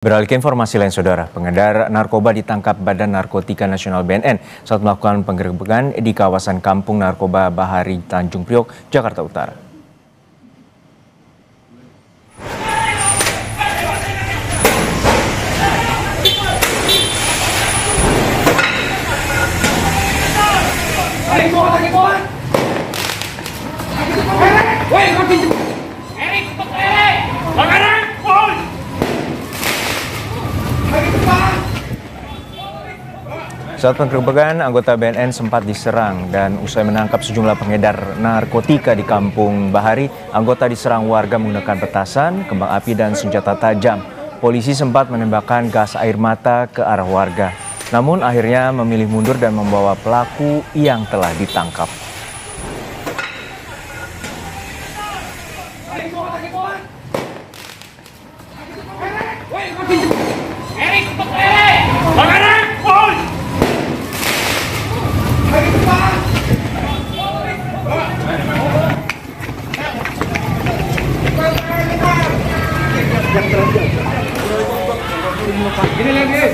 Beralih ke informasi lain, Saudara. Pengedar narkoba ditangkap Badan Narkotika Nasional BNN saat melakukan penggerebekan di kawasan Kampung Narkoba Bahari, Tanjung Priok, Jakarta Utara. Saat penggerebekan, anggota BNN sempat diserang dan usai menangkap sejumlah pengedar narkotika di Kampung Bahari, anggota diserang warga menggunakan petasan, kembang api, dan senjata tajam. Polisi sempat menembakkan gas air mata ke arah warga, namun akhirnya memilih mundur dan membawa pelaku yang telah ditangkap. Ini lagi.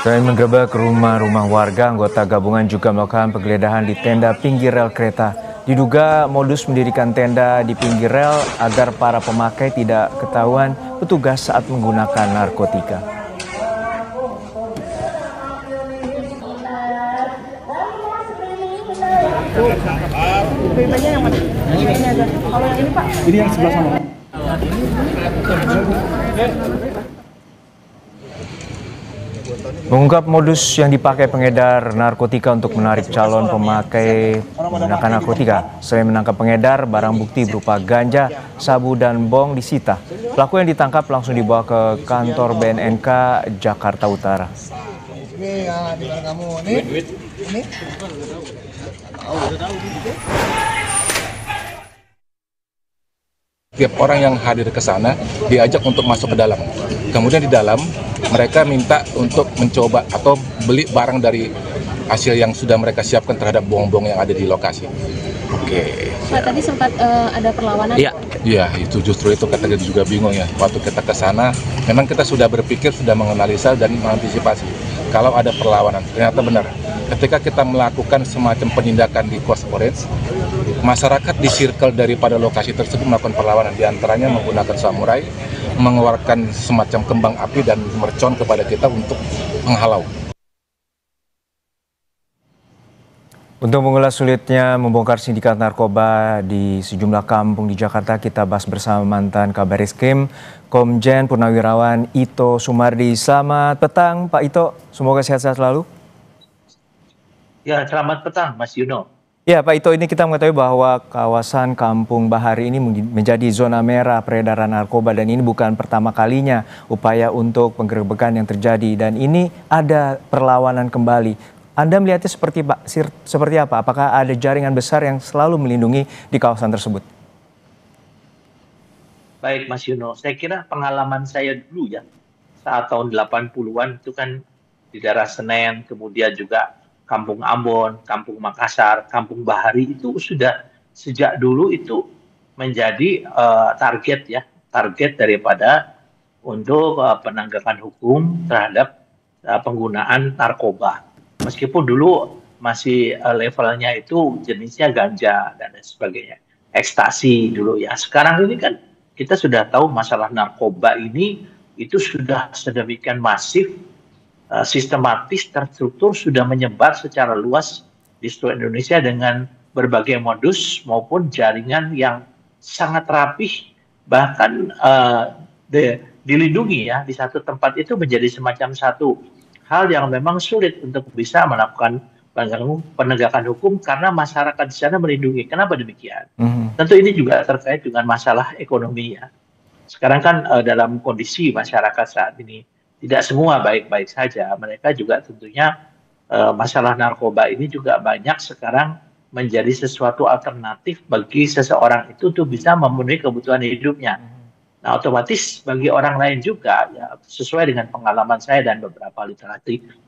Selain menggerebek rumah-rumah warga, anggota gabungan juga melakukan penggeledahan di tenda pinggir rel kereta. Diduga modus mendirikan tenda di pinggir rel agar para pemakai tidak ketahuan petugas saat menggunakan narkotika. Yang mana? Ini aja. Kalau yang ini Pak? Ini yang sebelah sana. Mengungkap modus yang dipakai pengedar narkotika untuk menarik calon pemakai menggunakan narkotika. Selain menangkap pengedar, barang bukti berupa ganja, sabu, dan bong disita. Pelaku yang ditangkap langsung dibawa ke kantor BNNK Jakarta Utara. Ini di belakang kamu. Ini. Tiap orang yang hadir ke sana diajak untuk masuk ke dalam. Kemudian di dalam mereka minta untuk mencoba atau beli barang dari hasil yang sudah mereka siapkan terhadap bong-bong yang ada di lokasi. Oke. Pak, tadi sempat ada perlawanan. Iya, itu justru itu kita juga bingung ya. Waktu kita ke sana, memang kita sudah berpikir, sudah menganalisa dan mengantisipasi. Kalau ada perlawanan, ternyata benar. Ketika kita melakukan semacam penindakan di Coast Orange, masyarakat di circle daripada lokasi tersebut melakukan perlawanan, diantaranya menggunakan samurai, mengeluarkan semacam kembang api dan mercon kepada kita untuk menghalau. Untuk mengulas sulitnya membongkar sindikat narkoba di sejumlah kampung di Jakarta, kita bahas bersama mantan Kabariskim, Komjen Purnawirawan Ito Sumardi. Selamat petang Pak Ito, semoga sehat-sehat selalu. Ya, selamat petang Mas Yuno. Ya Pak Ito, ini kita mengetahui bahwa kawasan Kampung Bahari ini menjadi zona merah peredaran narkoba dan ini bukan pertama kalinya upaya untuk penggerebekan yang terjadi dan ini ada perlawanan kembali. Anda melihatnya seperti apa? Apakah ada jaringan besar yang selalu melindungi di kawasan tersebut? Baik Mas Yuno, saya kira pengalaman saya dulu ya, saat tahun 80-an itu kan di daerah Senen, kemudian juga Kampung Ambon, Kampung Makassar, Kampung Bahari itu sudah sejak dulu itu menjadi target daripada untuk penegakan hukum terhadap penggunaan narkoba. Meskipun dulu masih levelnya itu jenisnya ganja dan lain sebagainya, ekstasi dulu ya. Sekarang ini kan kita sudah tahu masalah narkoba ini itu sudah sedemikian masif, sistematis, terstruktur, sudah menyebar secara luas di seluruh Indonesia dengan berbagai modus maupun jaringan yang sangat rapih, bahkan dilindungi ya di satu tempat itu menjadi semacam satu hal yang memang sulit untuk bisa melakukan penegakan hukum karena masyarakat di sana melindungi. Kenapa demikian? Tentu ini juga terkait dengan masalah ekonomi ya. Sekarang kan dalam kondisi masyarakat saat ini tidak semua baik-baik saja. Mereka juga tentunya masalah narkoba ini juga banyak sekarang menjadi sesuatu alternatif bagi seseorang itu untuk bisa memenuhi kebutuhan hidupnya. Nah, otomatis bagi orang lain juga, ya sesuai dengan pengalaman saya dan beberapa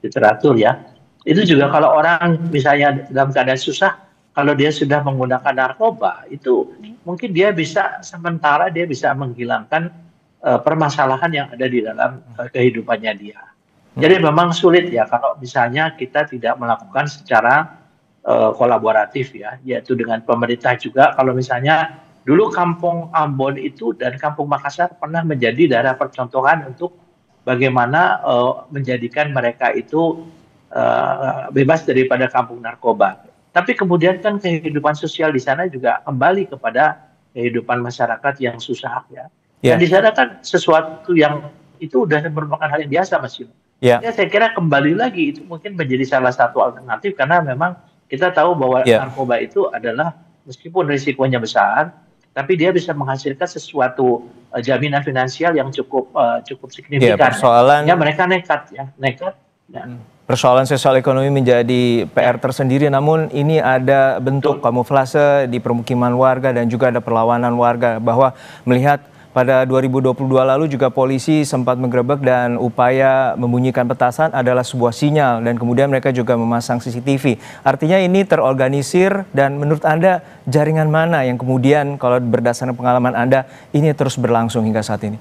literatur ya, itu juga kalau orang misalnya dalam keadaan susah, kalau dia sudah menggunakan narkoba, itu mungkin dia bisa sementara dia bisa menghilangkan permasalahan yang ada di dalam kehidupannya dia. Jadi memang sulit ya kalau misalnya kita tidak melakukan secara kolaboratif ya, yaitu dengan pemerintah juga. Kalau misalnya dulu Kampung Ambon itu dan Kampung Makassar pernah menjadi daerah percontohan untuk bagaimana menjadikan mereka itu bebas daripada kampung narkoba. Tapi kemudian kan kehidupan sosial di sana juga kembali kepada kehidupan masyarakat yang susah ya. Dan di sana kan sesuatu yang itu udah merupakan hal yang biasa, Mas Yun. Ya, saya kira kembali lagi itu mungkin menjadi salah satu alternatif karena memang kita tahu bahwa narkoba itu adalah meskipun risikonya besar, tapi dia bisa menghasilkan sesuatu jaminan finansial yang cukup signifikan. Persoalan ya mereka nekat. Persoalan sosial ekonomi menjadi PR tersendiri, namun ini ada bentuk kamuflase di permukiman warga dan juga ada perlawanan warga bahwa melihat pada 2022 lalu juga polisi sempat menggerebek dan upaya membunyikan petasan adalah sebuah sinyal dan kemudian mereka juga memasang CCTV. Artinya ini terorganisir dan menurut Anda jaringan mana yang kemudian kalau berdasarkan pengalaman Anda ini terus berlangsung hingga saat ini?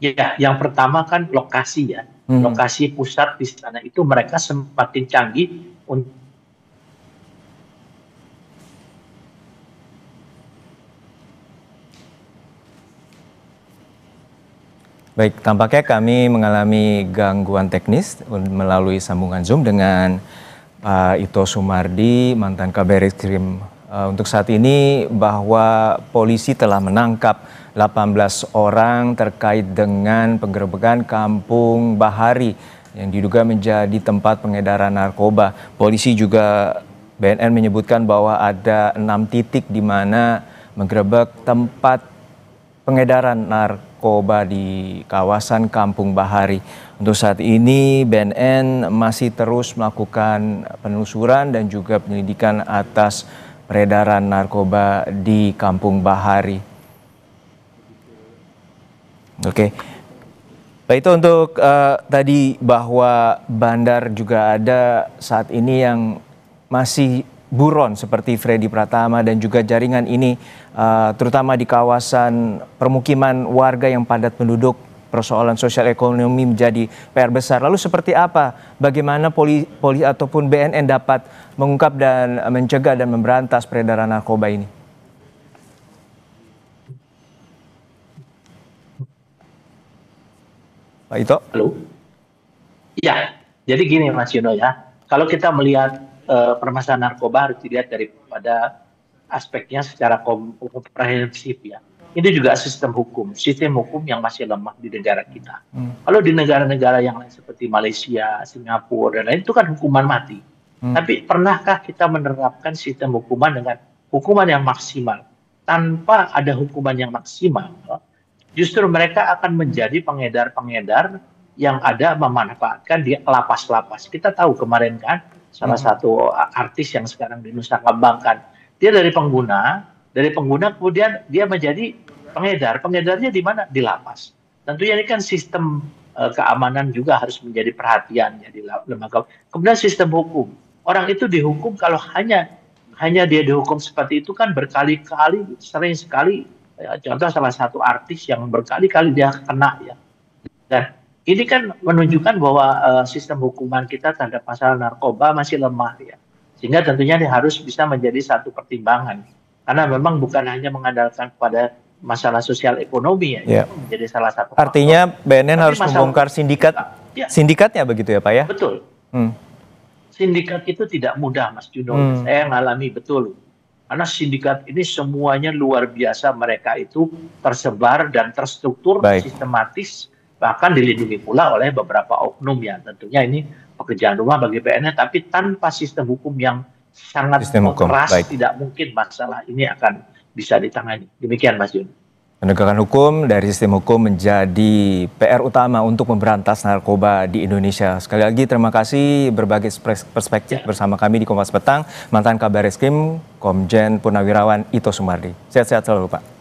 Ya, yang pertama kan lokasi ya. Lokasi pusat di sana itu mereka semakin canggih untuk Baik, tampaknya kami mengalami gangguan teknis melalui sambungan Zoom dengan Pak Ito Sumardi, mantan Kabaireskrim. Untuk saat ini bahwa polisi telah menangkap 18 orang terkait dengan penggerebekan Kampung Bahari yang diduga menjadi tempat pengedaran narkoba. Polisi juga BNN menyebutkan bahwa ada 6 titik di mana menggerebek tempat pengedaran narkoba di kawasan Kampung Bahari. Untuk saat ini BNN masih terus melakukan penelusuran dan juga penyelidikan atas peredaran narkoba di Kampung Bahari. Oke. Pak itu untuk tadi bahwa bandar juga ada saat ini yang masih buron seperti Freddy Pratama dan juga jaringan ini terutama di kawasan permukiman warga yang padat penduduk, persoalan sosial ekonomi menjadi PR besar. Lalu seperti apa bagaimana polisi ataupun BNN dapat mengungkap dan mencegah dan memberantas peredaran narkoba ini? Pak Ito? Halo? Iya, jadi gini Mas Yuno ya, kalau kita melihat permasalahan narkoba harus dilihat daripada aspeknya secara komprehensif ya. Ini juga sistem hukum yang masih lemah di negara kita. Kalau di negara-negara yang lain seperti Malaysia, Singapura, dan lain itu kan hukuman mati. Tapi pernahkah kita menerapkan sistem hukuman dengan hukuman yang maksimal? Tanpa ada hukuman yang maksimal, justru mereka akan menjadi pengedar-pengedar yang ada memanfaatkan di lapas-lapas. Kita tahu kemarin kan, salah satu artis yang sekarang di Nusa Kambangan, dia dari pengguna kemudian dia menjadi pengedar. Pengedarnya di mana? Di lapas. Tentunya ini kan sistem keamanan juga harus menjadi perhatian ya di lembaga. Kemudian sistem hukum. Orang itu dihukum kalau hanya dia dihukum seperti itu kan berkali-kali, sering sekali. Ya, contoh salah satu artis yang berkali-kali dia kena ya. Dan ini kan menunjukkan bahwa sistem hukuman kita terhadap masalah narkoba masih lemah ya. Sehingga tentunya ini harus bisa menjadi satu pertimbangan. Karena memang bukan hanya mengandalkan pada masalah sosial ekonomi ya, itu menjadi salah satu faktor. Artinya BNN harus membongkar sindikatnya begitu ya Pak ya? Betul. Sindikat itu tidak mudah Mas Juno. Saya ngalami betul. Karena sindikat ini semuanya luar biasa, mereka itu tersebar dan terstruktur, sistematis, bahkan dilindungi pula oleh beberapa oknum ya. Tentunya ini pekerjaan rumah bagi BNN, tapi tanpa sistem hukum yang sangat keras, tidak mungkin masalah ini akan bisa ditangani. Demikian Mas Yun. Penegakan hukum dari sistem hukum menjadi PR utama untuk memberantas narkoba di Indonesia. Sekali lagi terima kasih berbagi perspektif bersama kami di Kompas Petang, mantan Kabaireskrim Komjen Purnawirawan Ito Sumardi. Sehat-sehat selalu Pak.